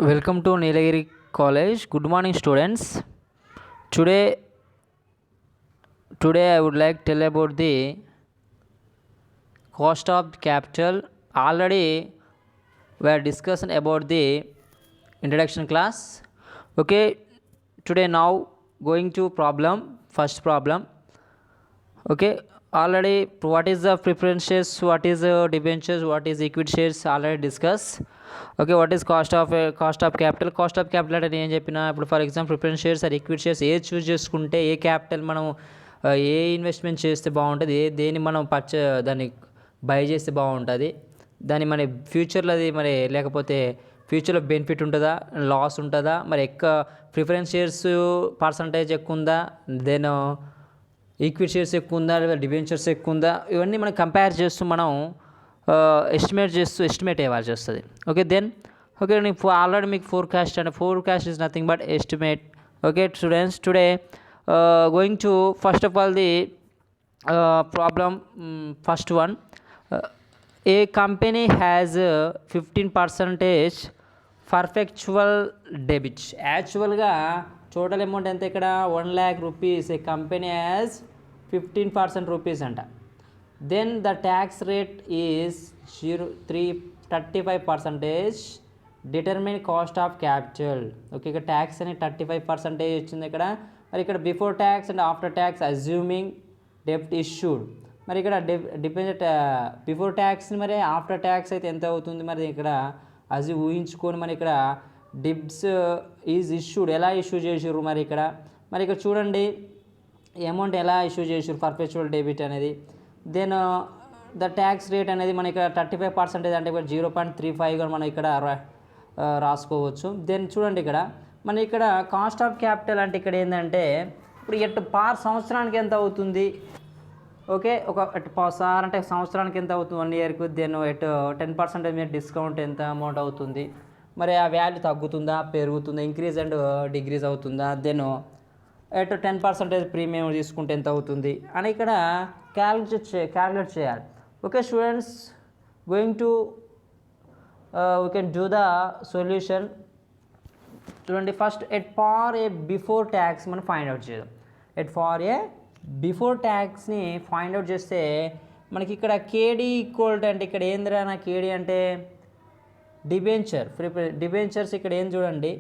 Welcome to Nilagiri College. Good morning, students. Today, today I would like to tell about the cost of capital. Already we are discussing about the introduction class. Okay, today now going to first problem. Okay, already what is the preference shares, what is debentures, what is equity shares already discussed. Okay what is cost of capital అంటే నేను చెప్పిన ఇప్పుడు for example preference shares or equity shares ఏ choose చేసుకుంటే ఏ capital మనం ఏ investment చేస్తే బాగుంటుంది దేన్ని మనం దాన్ని బై చేస్తే బాగుంటుంది దాన్ని మన ఫ్యూచర్లో అది మరి లేకపోతే ఫ్యూచర్లో బెనిఫిట్ ఉంటుందా లాస్ ఉంటుందా మరి ప్రిఫరెన్స్ షేర్స్ పర్సంటేజ్ ఎక్కువ ఉందా దెన్ ఈక్విటీ షేర్స్ ఎక్కువ ఉందా లేదా డిబెంచర్స్ ఎక్కువ ఉందా ఇవన్నీ మనం కంపేర్ చేస్తూ మనం ఎస్టిమేట్ ఇవ్వాల్సి వస్తుంది ఓకే దెన్ ఓకే నీకు ఆల్రెడీ మీకు forecast is nothing but estimate okay students today going to first of all the problem first one A company has 15% పర్ఫెక్చువల్ debit యాక్చువల్గా టోటల్ అమౌంట్ ఎంత ఇక్కడ 1 lakh rupees A company has 15% rupees అంట then the tax rate is 35% determine cost of capital okay ఇక్కడ tax అని 35% వచ్చింది ఇక్కడ మరి ఇక్కడ before tax and after tax assuming డెబ్ట్ ఇష్యూడ్ మరి ఇక్కడ డిపెండ్ బిఫోర్ ట్యాక్స్ మరి ఆఫ్టర్ ట్యాక్స్ అయితే ఎంత అవుతుంది మరి ఇక్కడ అది ఊహించుకొని మరి ఇక్కడ డిబ్స్ ఈజ్ ఇష్యూడ్ ఎలా ఇష్యూ చేసారు మరి ఇక్కడ చూడండి అమౌంట్ ఎలా ఇష్యూ చేసారు పర్ఫెక్చువల్ డెబిట్ అనేది దెన్ ద ట్యాక్స్ రేట్ అనేది మన ఇక్కడ 35% అంటే ఇక్కడ 0.35 మనం ఇక్కడ రాసుకోవచ్చు దెన్ చూడండి ఇక్కడ మన ఇక్కడ కాస్ట్ ఆఫ్ క్యాపిటల్ అంటే ఇక్కడ ఏంటంటే ఇప్పుడు సంవత్సరానికి ఎంత అవుతుంది ఓకే సార్ అంటే సంవత్సరానికి ఎంత అవుతుంది 1 yearకు దెన్ 10% మీద డిస్కౌంట్ ఎంత అమౌంట్ అవుతుంది మరి ఆ వాల్యూ తగ్గుతుందా పెరుగుతుందా ఇంక్రీజ్ అండ్ డిక్రీజ్ అవుతుందా దెన్ 10% ప్రీమియం తీసుకుంటే ఎంత అవుతుంది అని ఇక్కడ క్యాలిక్యులేట్ చేయాలి okay students going to we can do the solution చూడండి ఫస్ట్ ఫార్ ఏ బిఫోర్ ట్యాక్స్ మనం ఫైండ్ అవుట్ చేద్దాం ఫార్ ఏ బిఫోర్ ట్యాక్స్ని ఫైండ్ అవుట్ చేస్తే మనకి ఇక్కడ కేడీ ఈక్వల్ అంటే ఇక్కడ ఏందిరా కేడీ అంటే డిబెంచర్స్ ఇక్కడ ఏం చూడండి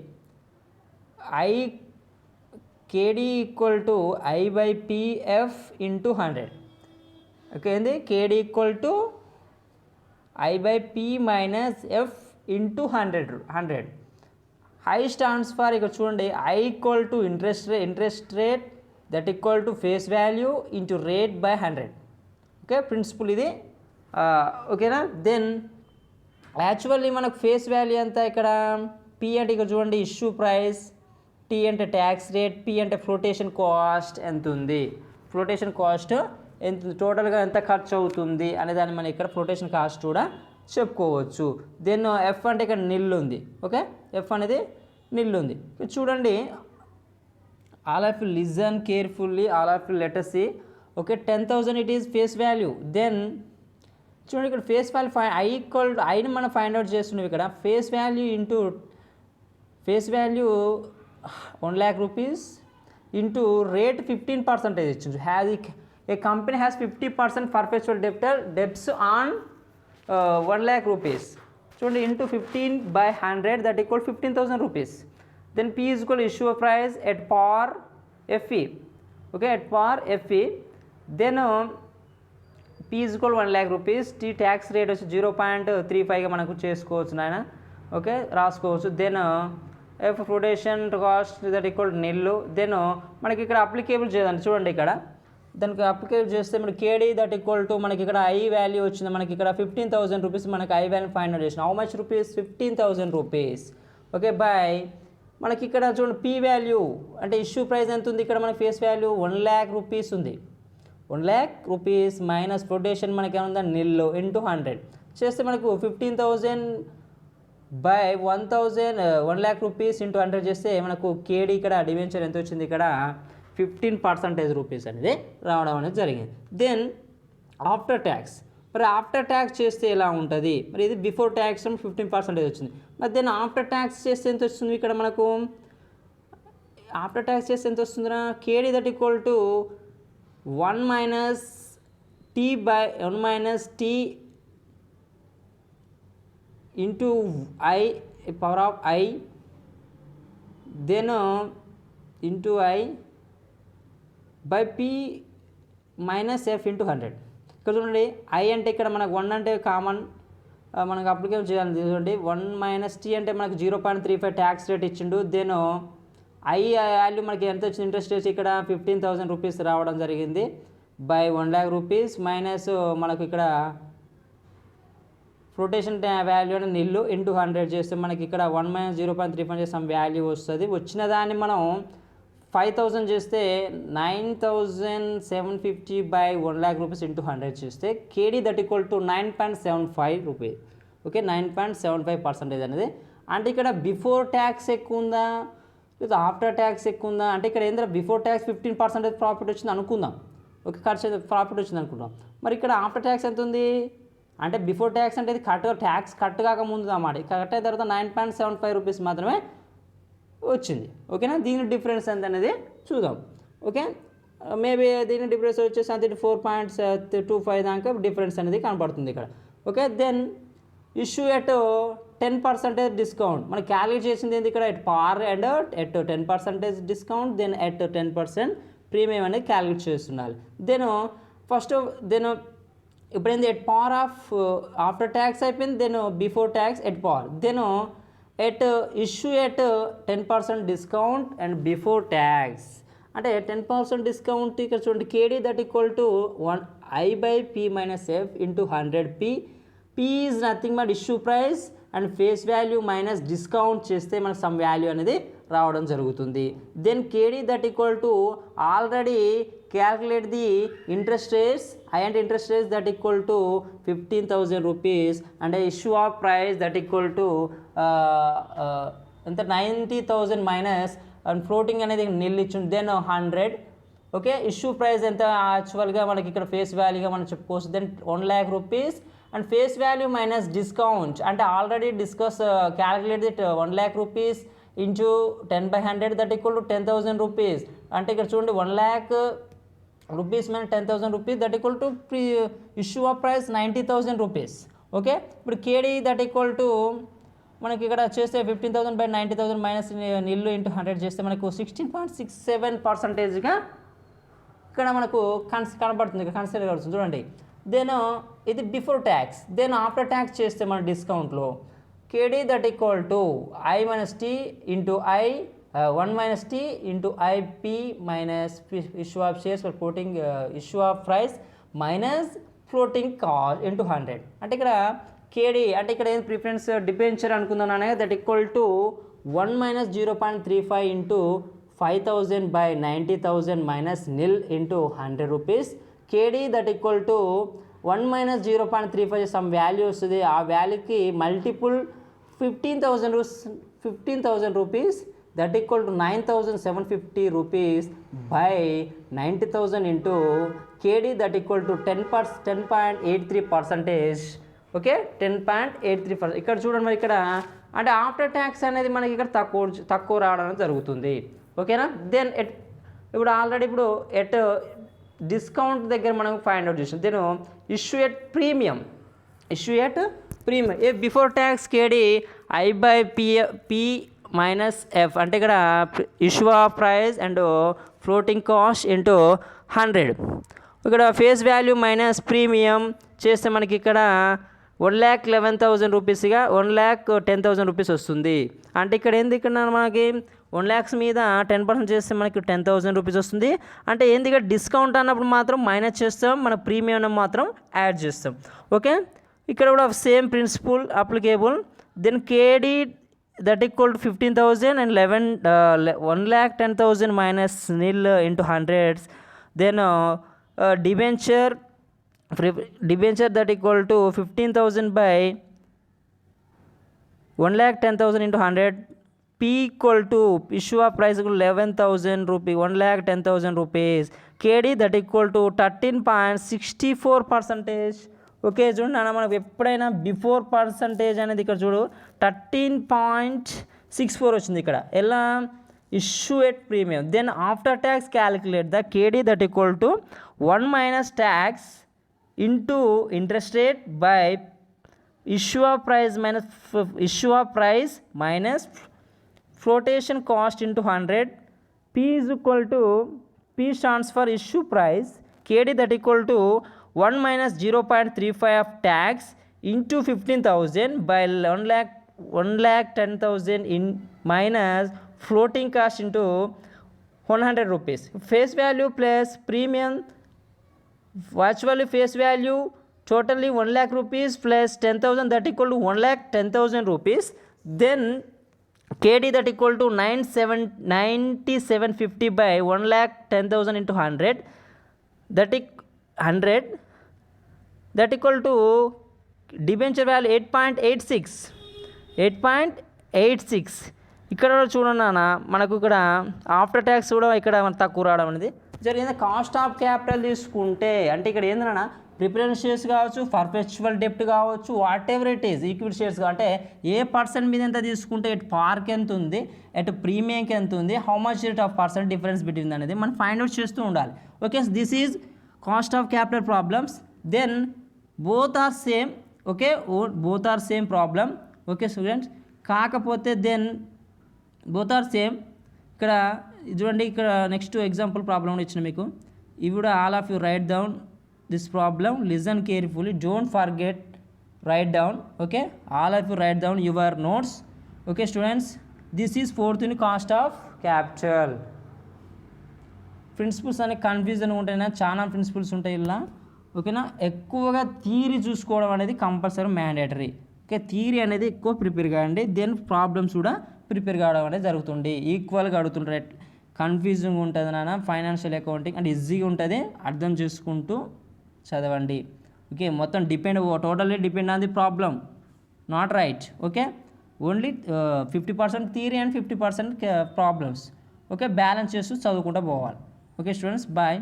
k d equal to I/PF into 100 okay ఏంది k d equal to I/P minus F into 100 I stands for ఇక్కడ చూడండి I equal to interest rate that equal to face value into rate by 100 okay principal ఇది ఓకేనా then actually మనకు face value ఎంత ఇక్కడ P అంటే ఇక్కడ చూడండి ఇష్యూ ప్రైస్ టీ అంటే ట్యాక్స్ రేట్ పి అంటే ఫ్లోటేషన్ కాస్ట్ ఎంత ఉంది ఫ్లోటేషన్ కాస్ట్ ఎంత టోటల్గా ఎంత ఖర్చు అవుతుంది అనే దాన్ని మనం ఇక్కడ ఫ్లోటేషన్ కాస్ట్ కూడా చెప్పుకోవచ్చు దెన్ ఎఫ్ అంటే ఇక్కడ నిల్ ఉంది ఓకే ఎఫ్ అనేది నిల్ ఉంది చూడండి all of you listen carefully all of you let us see okay 10,000 it is face value then చూడండి ఇక్కడ ఫేస్ వాల్యూ ఐని మనం ఫైండ్ అవుట్ చేస్తున్నాం ఇక్కడ face value 1 lakh rupees into rate 15% ఇచ్చింది a company has 50% perpetual debts on 1 lakh rupees చూడండి into 15/100 that equal 15,000 rupees then P is equal issue price at par FE okay at par FE then P is equal 1 lakh rupees t tax rate వచ్చి 0.35గా మనకు చేసుకోవచ్చు నాయన okay రాసుకోవచ్చు then f flotation cost that equal nil then మనకి ఇక్కడ applicable చేయాలి చూడండి ఇక్కడ దానికి అప్లికేబుల్ చేస్తే మనకి కేడీ దట్ ఈక్వల్ టు మనకి ఇక్కడ ఐ వాల్యూ వచ్చింది మనకి ఇక్కడ 15,000 రూపీస్ మనకి ఐ వాల్యూ ఫైండ్ అవుట్ చేసిన how much rupees 15,000 rupees okay by మనకి ఇక్కడ చూడండి పీ వాల్యూ అంటే ఇష్యూ ప్రైస్ ఎంత ఉంది ఇక్కడ మనకి ఫేస్ వాల్యూ 1 lakh rupees ఉంది 1 lakh rupees మైనస్ ఫ్లోటేషన్ మనకి ఏముందా నిల్లు ఇంటూ 100 చేస్తే మనకు 15,000 బై 1 lakh rupees ఇంటూ 100 చేస్తే మనకు కేడీ ఇక్కడ డివెంచర్ ఎంత వచ్చింది ఇక్కడ 15% రూపీస్ అనేది రావడం అనేది జరిగింది దెన్ ఆఫ్టర్ ట్యాక్స్ మరి ఆఫ్టర్ ట్యాక్స్ చేస్తే ఎలా ఉంటుంది? మరి ఇది బిఫోర్ ట్యాక్స్ 15% వచ్చింది. మరి దెన్ ఆఫ్టర్ ట్యాక్స్ చేస్తే ఎంత వస్తుంది? ఇక్కడ మనకు ఆఫ్టర్ ట్యాక్స్ చేస్తే ఎంత వస్తుందిరా? K d that equal to 1 minus t into I power of I then into I by p minus f into 100. ఇక్కడ చూడండి I అంటే ఇక్కడ మనకు 1 అంటే కామన్ మనకు అప్లికేషన్ చేయాలి. చూడండి 1 - t అంటే మనకు 0.35 ట్యాక్స్ రేట్ ఇచ్చిండు. దెన్ I వాల్యూ మనకి ఎంత వచ్చింది? ఇంట్రెస్ట్ రేట్ ఇక్కడ 15,000 రూపీస్ రావడం జరిగింది బై 1 lakh రూపీస్ మైనస్ మనకు ఇక్కడ ఫ్లోటేషన్ వాల్యూ అని నిల్లు ఇంటూ 100 చేస్తే మనకి ఇక్కడ 1 - 0.35 చేస్తే సమ్ వాల్యూ వస్తుంది. వచ్చిన దాన్ని మనం 5,000 చేస్తే 9,750 బై 1 lakh రూపీస్ ఇంటూ 100 చేస్తే k d that equal to 9.75 rupees. Okay, 9.75% అనేది. అంటే ఇక్కడ బిఫోర్ ట్యాక్స్ ఎక్కువ ఉందా లేదా ఆఫ్టర్ ట్యాక్స్ ఎక్కువ ఉందా? అంటే ఇక్కడ ఏంటంటే బిఫోర్ ట్యాక్స్ 15% ప్రాఫిట్ వచ్చింది అనుకుందాం. ఓకే, ఖర్చు ప్రాఫిట్ వచ్చింది అనుకుందాం. మరి ఇక్కడ ఆఫ్టర్ ట్యాక్స్ ఎంత ఉంది? అంటే బిఫోర్ ట్యాక్స్ అంటే ఇది ట్యాక్స్ కట్ కాక ముందు అన్నమాట. కట్ అయిన తర్వాత 9.75 రూపీస్ మాత్రమే వచ్చింది. ఓకేనా, దీని డిఫరెన్స్ ఎంత అనేది చూద్దాం. ఓకే, మేబీ దీని డిఫరెన్స్ వచ్చేసి అంతే 4.25 దాకా డిఫరెన్స్ అనేది కనపడుతుంది ఇక్కడ. Okay, then issue at 10% discount. మనం క్యాలిక్యులేట్ చేసింది ఏంటి ఇక్కడ? At par and at 10% discount, then at 10% premium అనేది క్యాలిక్యులేట్ చేస్తుండాలి. దెన్ ఫస్ట్ దెన్ ఇప్పుడు ఏంది? At power of after tax అయిపోయింది. Then before tax at power, then at issue at 10% discount and before tax. అంటే 10% discount ఇక్కడ చూడండి k d that equal to 1 I by p minus f into 100p. p is nothing but issue price and face value minus discount చేస్తే మనకు sum value అనేది రావడం జరుగుతుంది. Then k d that equal to already calculate the interest rates. And interest rates that equal to 15,000 rupees and issue of price that equal to ఎంత 90,000 minus and floating అనేది నిల్ ఇచ్చింది. Then 100. Okay, issue price ఎంత యాక్చువల్గా మనకి ఇక్కడ face వాల్యూగా మనం చెప్పుకోవచ్చు. Then 1 lakh rupees and face value minus discount అంటే ఆల్రెడీ డిస్కస్ క్యాల్కులేట్ దిట్ 1 lakh rupees into 10/100 that equal to 10,000 rupees. అంటే ఇక్కడ చూడండి 1 lakh rupees minus 10,000 rupees that equal to issue of price 90,000 rupees. Okay, ఇప్పుడు k d that equal to మనకి ఇక్కడ చేస్తే 15,000 by 90,000 minus నిల్లు ఇంటూ 100 చేస్తే మనకు 16.67%గా ఇక్కడ మనకు కనపడుతుంది, ఇక్కడ కన్సిడర్ కడుతుంది చూడండి. దెన్ ఇది before tax. Then after tax చేస్తే మన డిస్కౌంట్లో k d that equal to I minus t into 1 minus t into IP minus issue of shares for floating issue of price minus floating cost into 100. అంటే ఇక్కడ కేడీ అంటే ఇక్కడ ఏం ప్రిఫరెన్స్ డిబెంచర్ అనుకుందాం that equal to 1 minus 0.35 into 5,000 by 90,000 minus nil into 100 rupees. K d that equal to 1 minus 0.35 some value వస్తుంది. ఆ వాల్యూకి multiple 15,000 rupees that equal to 9,750 rupees by 90,000 into k d that equal to 10.83%. Okay, 10.83%. ఇక్కడ చూడండి మరి ఇక్కడ అంటే after tax అనేది మనకి ఇక్కడ తక్కువ రావడం జరుగుతుంది. ఓకేనా, దెన్ ఇప్పుడు ఆల్రెడీ ఇప్పుడు ఎట్ డిస్కౌంట్ దగ్గర మనం ఫైండ్ అవుట్ చేసాం. దెన్ ఇష్యూ ఎట్ ప్రీమియం ఏ before tax k d I by p minus f అంటే ఇక్కడ issue of price and floating cost into 100. ఇక్కడ ఫేస్ వాల్యూ మైనస్ ప్రీమియం చేస్తే మనకి ఇక్కడ 1,11,000 రూపీస్గా 1,10,000 రూపీస్ వస్తుంది. అంటే ఇక్కడ ఏంది ఇక్కడ మనకి 1 lakhs మీద 10% చేస్తే మనకి 10,000 రూపీస్ వస్తుంది. అంటే ఏంది ఇక్కడ డిస్కౌంట్ అన్నప్పుడు మాత్రం మైనస్ చేస్తాం, మన ప్రీమియం మాత్రం యాడ్ చేస్తాం. ఓకే, ఇక్కడ కూడా same principal applicable. Then k d that equal to 15,000 and 1,10,000 minus nil into 100. Then debenture that equal to 15,000 by 1,10,000 into 100. P equal to issue of price equal 11,000 rupees 1,10,000 rupees. KD that equal to 13.64%. Okay చూడండి అన్న మనకు ఎప్పుడైనా before percentage అనేది ఇక్కడ చూడు 13.64 వచ్చింది ఇక్కడ ఎలా issue at premium then after tax calculate the k d that equal to 1 minus tax into interest rate by issue of price minus flotation cost into 100 P is equal to P stands for issue price KD that equal to 1 minus 0.35 of tax into 15,000 by 1,10,000 in minus floating cost into 100 rupees face value plus premium virtually face value totally 1 lakh rupees plus 10,000 that equal to 1,10,000 rupees then KD that equal to 9750 by 1,10,000 into 100 that 100 that equal to debenture value 8.86 ఇక్కడ చూడండి అన్న మనకు ఇక్కడ after tax కూడా ఇక్కడ తక్కువ రావడం అనేది జరిగింది కాస్ట్ ఆఫ్ క్యాపిటల్ తీసుకుంటే అంటే ఇక్కడ ఏందన్నా ప్రిఫరెన్స్ షేర్స్ కావచ్చు పర్పెచువల్ డెప్ట్ కావచ్చు what ever it is equity shares అంటే ఏ పర్సెంట్ మీద ఎంత తీసుకుంటే ఎటు పార్క్ ఎంత ఉంది ఎటు ప్రీమియంకి ఎంత ఉంది how much rate of percent difference between అనేది మనం ఫైండ్ అవుట్ చేస్తూ ఉండాలి okay this is cost of capital problems then both are same okay both are same problem okay students కాకపోతే దెన్ బోత్ ఆర్ సేమ్ ఇక్కడ చూడండి ఇక్కడ next example problem కూడా ఇచ్చిన మీకు ఇవి కూడా all of you right down this problem listen carefully don't forget write down okay all of you write down your notes okay students this is fourth in cost of capital principles అనే confusion ఉంటాయినా చాలా principles ఉంటాయి ఇలా ఓకేనా ఎక్కువగా theory చూసుకోవడం అనేది compulsory mandatory okay theory అనేది ఎక్కువ ప్రిపేర్ కావండి దెన్ ప్రాబ్లమ్స్ కూడా ప్రిపేర్ కావడం అనేది జరుగుతుంది ఈక్వల్గా అడుగుతుంటారు కన్ఫ్యూజింగ్ ఉంటుంది నాన్న ఫైనాన్షియల్ అకౌంటింగ్ అండ్ ఈజీగా ఉంటుంది అర్థం చేసుకుంటూ చదవండి ఓకే మొత్తం totally depend on the problem not right okay only 50% theory and 50% problems okay balance చేస్తూ చదువుకుంటూ పోవాలి ఓకే స్టూడెంట్స్ బాయ్